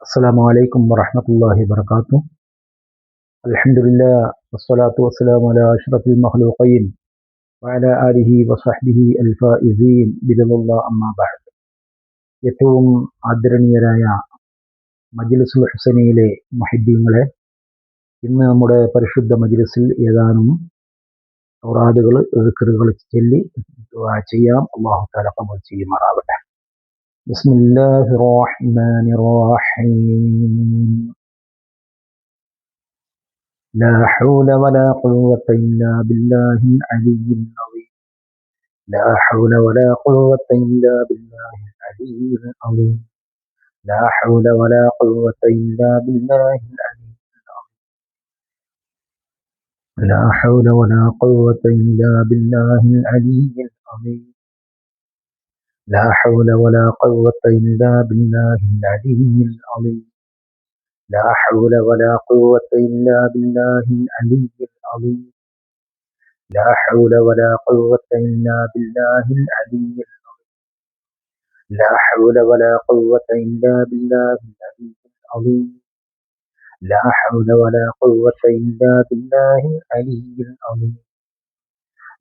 السلام عليكم ورحمة الله وبركاته. الحمد لله والصلاة والسلام على أشرف المخلوقين وعلى آله وصحبه الفائزين برضا الله أما بعد. ഏറ്റവും ആദരണീയരായ മജ്ലിസുൽ ഹുസനയിലെ മുഹിബ്ബീങ്ങളെ, ഇന്ന് നമ്മുടെ പരിശുദ്ധ മജ്ലിസിൽ ഏതാനും ഔറാദുകൾ ദിക്റുകൾ ചൊല്ലി ദുആ ചെയ്യാം. അല്ലാഹു തആല ഖബൂൽ ചെയ്യുമാറാവട്ടെ. ബിസ്മില്ലാഹിർ റഹ്മാനിർ റഹീം. لا حول ولا قوة إلا بالله العلي العظيم. لا حول ولا قوة إلا بالله العلي العظيم. لا حول ولا قوة إلا بالله العلي العظيم. لا حول ولا قوة إلا بالله العلي العظيم. لا حول ولا قوة إلا بالله العلي العظيم. لا حول ولا قوة إلا بالله العلي العظيم. لا حول ولا قوة إلا بالله العلي العظيم. لا حول ولا قوة إلا بالله العلي العظيم. لا حول ولا قوة إلا بالله العلي العظيم.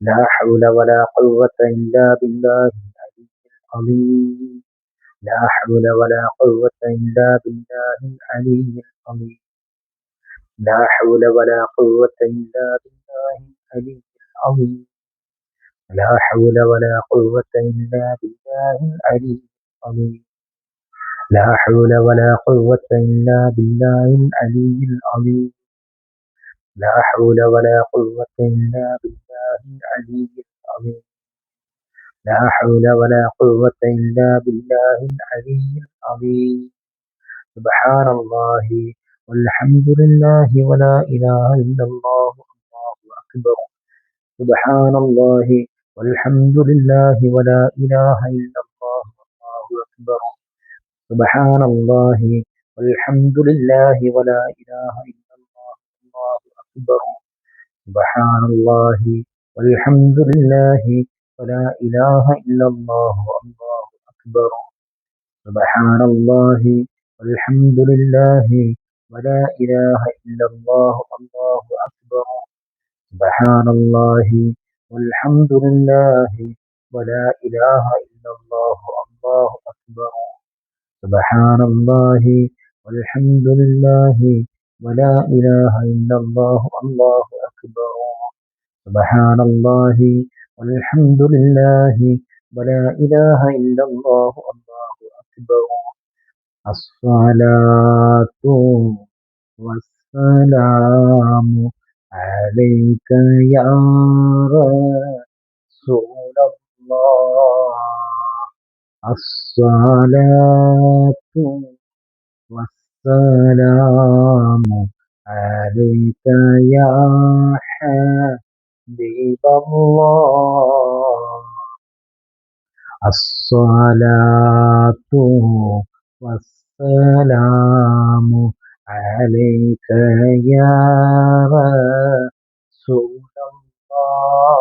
لا حول ولا قوة إلا بالله العلي العظيم. لا حول ولا قوة إلا بالله العلي العظيم. لا حول ولا قوة إلا بالله العلي العظيم. لا حول ولا قوة إلا بالله العلي العظيم. لا حول ولا قوة إلا بالله العلي العظيم. لا حول ولا قوة إلا بالله العلي العظيم. لا حول ولا قوة إلا بالله العلي العظيم. سبحان الله والحمد لله ولا إله إلا الله. الله أكبر. سبحان الله والحمد لله ولا إله إلا الله. الله أكبر. سبحان الله والحمد لله ولا إله إلا الله. الله أكبر. سبحان الله والحمد لله ولا إله إلا الله. الله أكبر. سبحان الله والحمد لله ولا إله إلا الله. الله أكبر. سبحان الله والحمد لله ولا إله إلا الله. الله أكبر. سبحان الله والحمد لله ولا إله إلا الله. الله أكبر. سبحان الله والحمد لله ولا إله إلا الله. الله أكبر. الصلاة والسلام عليك يا رسول الله. الصلاة والسلام عليك يا حبيب الله. الصلاة والسلام عليك يا رسول الله.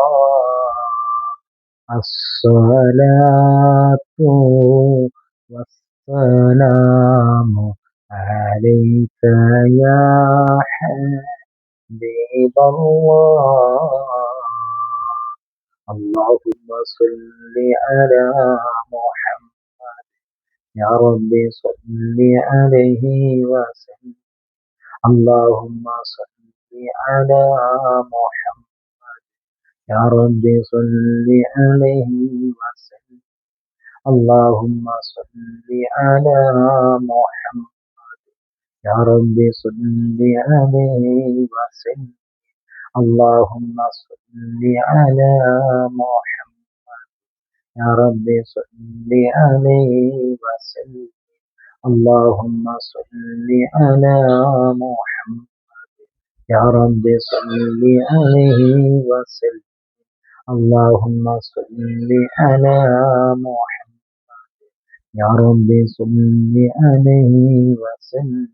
الصلاة والسلام عليك يا حبيب الله. اللهم صل على محمد. يا رب صل عليه وسلم. اللهم صل على محمد. يا رب صل عليه وسلم. اللهم صل على محمد. يا رب صل عليه وسلم. اللهم صل على محمد. يا رب صل عليه وسلم. اللهم صل على محمد. يا رب صل عليه وسلم. اللهم صل على محمد. يا رب صل عليه وسلم.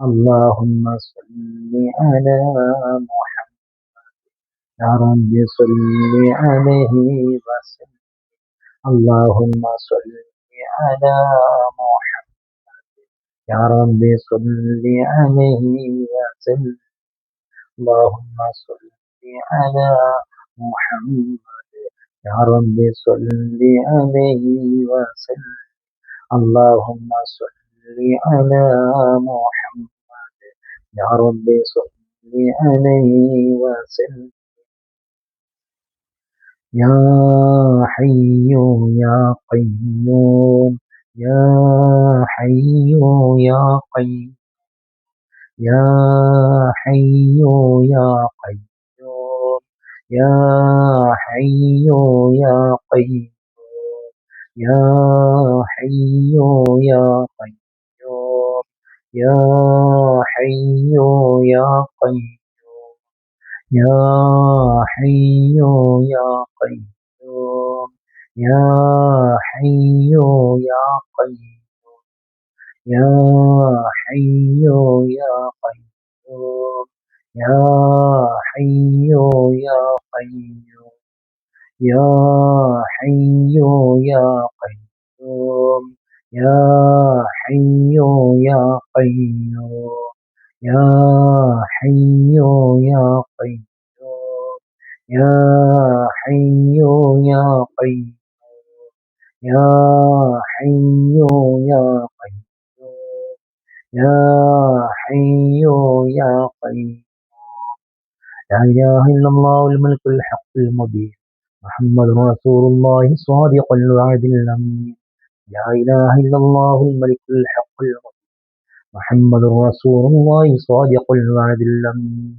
اللهم صل على محمد. يا رب صل عليه وسلم. اللهم صل على محمد. يا رب صل عليه وسلم. اللهم صل على محمد. يا رب صل عليه وسلم. اللهم صل على محمد. يا رب صل عليه وسلم. يا حي يا قيوم. يا حي يا قيوم. يا حي يا قيوم. يا حي يا قيوم. يا حي يا قيوم. يا حي يا قيوم. يا حي يا قيوم. يا حي يا قيوم. يا حي يا قيوم. يا حي يا قيوم. يا حي يا قيوم. يا حي يا قيوم. يا حي يا قيوم. يا حي يا قيوم. يا حي يا قيوم. يا حي يا قيوم. لا إله إلا الله الملك الحق المبين. محمد رسول الله صادق الوعد الأمين. لا إله إلا الله الملك الحق المبين. محمد رسول الله صادق الوعد الأمين.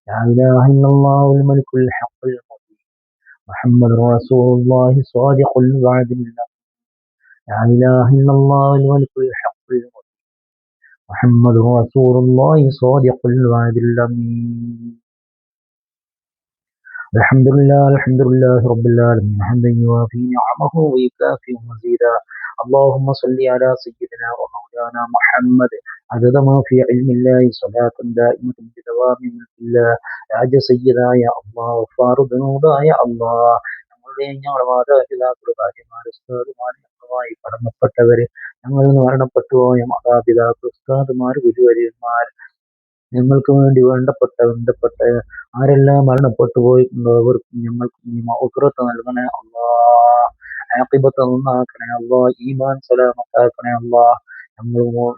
لا إله إلا الله الملك الحق المبين. محمد رسول الله صادق الوعد الأمين. لا إله إلا الله الملك الحق المبين. محمد رسول الله صادق الوعد الأمين. الحمد لله رب العالمين حمدا يوافي نعمه ويكافئ مزيدا. اللهم صل على سيدنا ومولانا محمد عدد ما في علم الله صلاة دائمة بدوام ملك الله. രാജ സയ്യിദായ അള്ളാഹ് വഫാറു ذنوبായ അള്ളാഹ് ഞങ്ങളുടെയും ഞങ്ങളുടെ മാതാപിതാക്കളുടെ ഭാര്യമാർ ഉസ്താദുമാർ ഞങ്ങളുമായി കടമപ്പെട്ടവര് ഞങ്ങളിൽ നിന്ന് മരണപ്പെട്ടു പോയ മാതാപിതാക്കൾ ഉസ്താദുമാർ ഗുരുവര്യന്മാർ ഞങ്ങൾക്ക് വേണ്ടി വേണ്ടപ്പെട്ട ആരെല്ലാം മരണപ്പെട്ടു പോയിട്ടുണ്ടോ അവർക്കും ഞങ്ങൾക്ക് നീ മഗ്ഫിറത്ത് നൽകണേ അല്ലാഹ്. ആഖിബത്ത് നന്നാക്കണേ അല്ലാഹ്. ഈമാൻ സലാമത്താക്കണേ അല്ലാഹ്.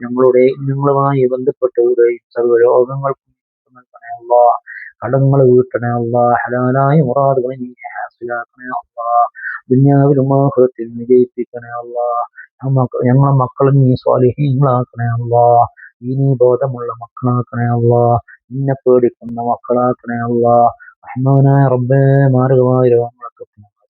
ഞങ്ങളുടെയും ഞങ്ങളുമായി ബന്ധപ്പെട്ടവരുടെയും സർവ്വ രോഗങ്ങൾക്കും നൽകണേ അല്ലാഹ്. കടങ്ങൾ വീട്ടണേ അല്ലാഹ്. ഹലാലായ മുറാദുകൾ നീ ഹാസിലാക്കണേ അല്ലാഹ്. ദുനിയാവിലും ആഖിറത്തിലും വിജയിപ്പിക്കണേ അല്ലാഹ്. ഞങ്ങളെ മക്കളെ നീ സ്വാലിഹീങ്ങളാക്കണേ അല്ലാഹ്. ഇനി ബോധമുള്ള മക്കളാക്കണേ അല്ലാഹ്. നിന്നെ പേടിക്കുന്ന മക്കളാക്കണേ അല്ലാഹ്. റഹ്മാനായ റബ്ബേ മാരകമായ രോഗങ്ങളൊക്കെ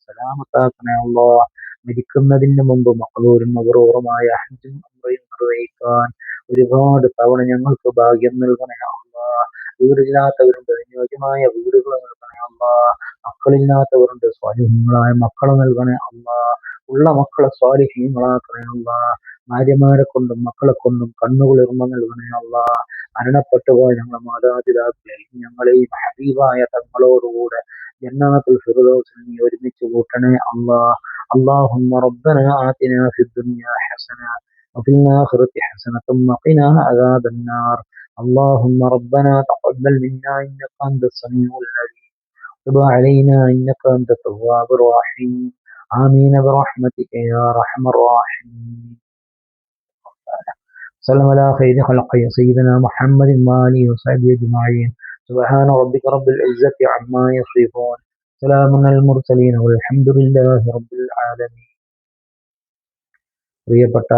സലാമത്താക്കണേ അല്ലാഹ്. മരിക്കുന്നതിന് മുമ്പ് മഖ്ബൂലും മബ്റൂറുമായ ഹജ്ജും ഉംറയും നിർവഹിക്കാൻ ഒരുപാട് തവണ ഞങ്ങൾക്ക് ഭാഗ്യം നൽകണേ അല്ലാഹ്. വീടില്ലാത്തവരുണ്ട് അനുയോജ്യമായ വീടുകൾ നൽകണേ അല്ലാഹ്. മക്കളില്ലാത്തവരുണ്ട് സ്വാലിഹീങ്ങളായ മക്കളെ നൽകണേ അല്ലാഹ്. ഉള്ള മക്കളെ സ്വാലിഹീങ്ങളാക്കണേ അല്ലാഹ്. ഭാര്യമാരെ കൊണ്ടും മക്കളെ കൊണ്ടും കണ്ണുകുളിർമ നൽകണേ അല്ലാഹ്. മരണപ്പെട്ടു പോയ ഞങ്ങളുടെ മാതാപിതാക്കളെ ഞങ്ങളെയും ഹബീബായ തങ്ങളോടുകൂടെ ജന്നാത്തുൽ ഫിർദൗസിൽ നീ ഒരുമിച്ച് കൂട്ടണേ അല്ലാഹ്. اللهم ربنا آتنا في الدنيا حسنة وفي الآخرة حسنة وقنا عذاب النار. اللهم ربنا تقبل منا إنك أنت السميع العليم. تب علينا إنك أنت التواب الرحيم. آمين برحمتك يا أرحم الراحمين. صلى على خير خلق سيدنا محمد وآله وصحبه أجمعين. سبحان ربك رب العزة عما يصفون. سلام على المرسلين والحمد لله رب العالمين. പ്രിയപ്പെട്ട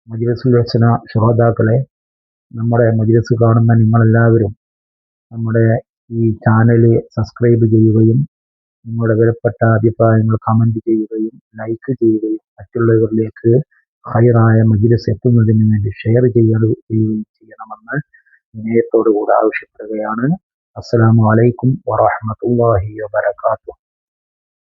മജ്‌ലിസുൽ ഹുസ്ന ശുഹദാക്കളെ, നമ്മുടെ മജ്‌ലിസ് കാണുന്ന നിങ്ങളെല്ലാവരും നമ്മുടെ ഈ ചാനൽ സബ്സ്ക്രൈബ് ചെയ്യുകയും നിങ്ങളുടെ വിലപ്പെട്ട അഭിപ്രായങ്ങൾ കമന്റ് ചെയ്യുകയും ലൈക്ക് ചെയ്യുകയും മറ്റുള്ളവരിലേക്ക് ഹൈറായ മജ്‌ലിസ് എത്തുന്നതിന് വേണ്ടി ഷെയർ ചെയ്യുകയും ചെയ്യണമെന്ന് വിനയത്തോടുകൂടി ആവശ്യപ്പെടുകയാണ്. അസ്സലാമു അലൈക്കും വറഹ്മത്തുള്ളാഹി വബറകാതുഹു.